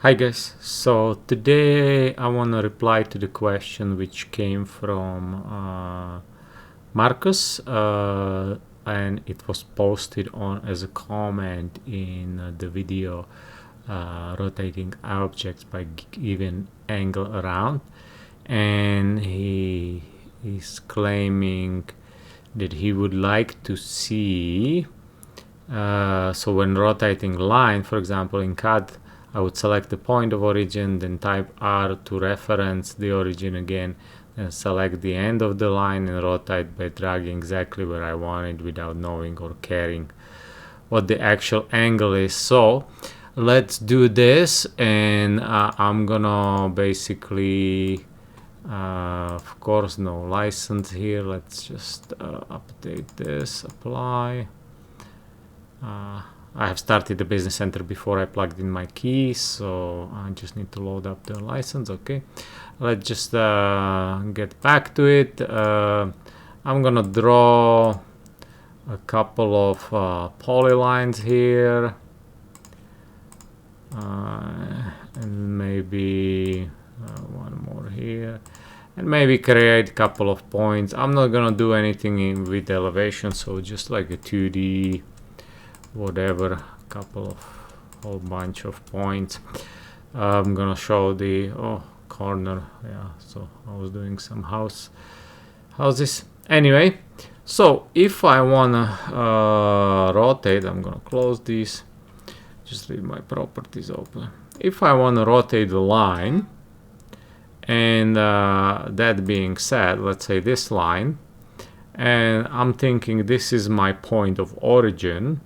Hi guys, so today I want to reply to the question which came from Marcus, and it was posted on as a comment in the video rotating objects by given angle around, and he is claiming that he would like to see so when rotating line, for example in CAD, I would select the point of origin, then type R to reference the origin again, and select the end of the line and rotate by dragging exactly where I want it without knowing or caring what the actual angle is. So let's do this, and I'm gonna basically of course no license here. Let's just update this, apply. I have started the Business Center before I plugged in my keys, so I just need to load up the license. Okay, let's just get back to it. I'm gonna draw a couple of polylines here, and maybe one more here, and maybe create a couple of points. I'm not gonna do anything with elevation, so just like a 2D whatever, whole bunch of points. I'm gonna show the corner. Yeah, so I was doing some houses anyway. So if I wanna rotate, I'm gonna close these, just leave my properties open. If I want to rotate the line, and that being said, let's say this line, and I'm thinking this is my point of origin,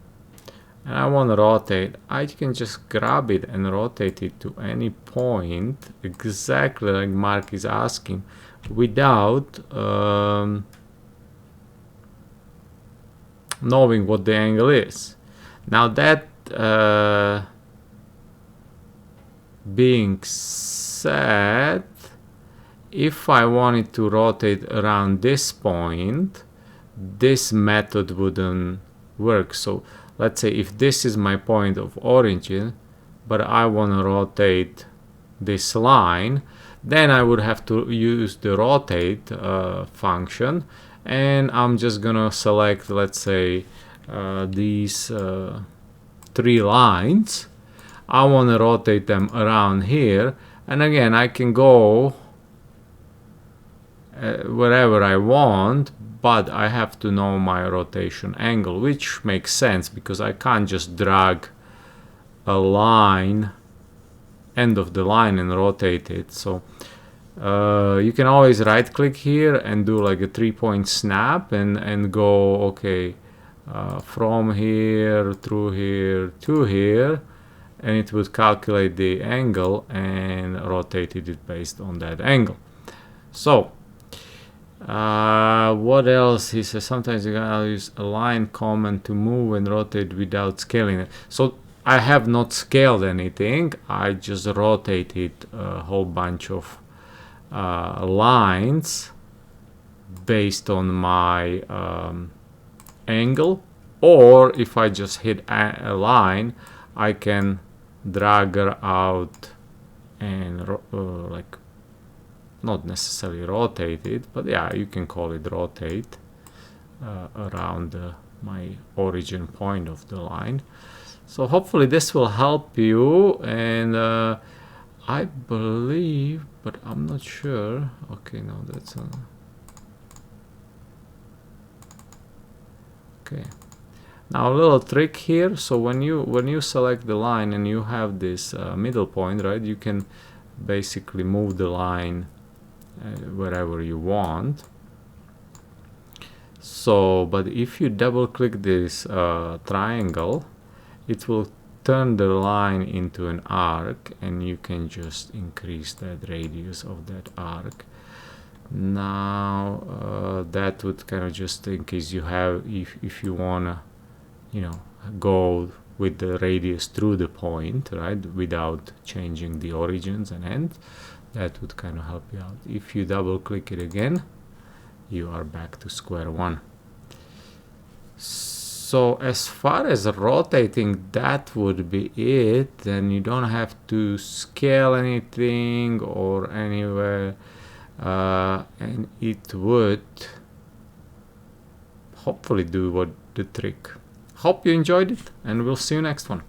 and I want to rotate, I can just grab it and rotate it to any point, exactly like Mark is asking, without knowing what the angle is. Now that being said, if I wanted to rotate around this point, this method wouldn't work. So let's say if this is my point of origin, but I want to rotate this line, then I would have to use the rotate function, and I'm just gonna select, let's say, these 3 lines. I want to rotate them around here, and again I can go wherever I want, but I have to know my rotation angle, which makes sense because I can't just drag a line, end of the line, and rotate it. So you can always right click here and do like a 3-point snap and go, okay, from here through here to here, and it would calculate the angle and rotate it based on that angle. So what else? He says sometimes you can use align command to move and rotate without scaling it. So I have not scaled anything, I just rotated a whole bunch of lines based on my angle, or if I just hit a line, I can drag her out and like, not necessarily rotate it, but yeah, you can call it rotate around my origin point of the line. So hopefully this will help you, and I believe, but I'm not sure. Okay, no, that's okay. Now a little trick here. So when you select the line and you have this middle point, right, you can basically move the line wherever you want. So but if you double click this triangle, it will turn the line into an arc, and you can just increase that radius of that arc. Now that would kind of, just in case you have, if you wanna, you know, go with the radius through the point, right, without changing the origins and ends, that would kind of help you out. If you double click it again, you are back to square one. So as far as rotating, that would be it. Then you don't have to scale anything or anywhere, and it would hopefully do what the trick. Hope you enjoyed it, and we'll see you next one.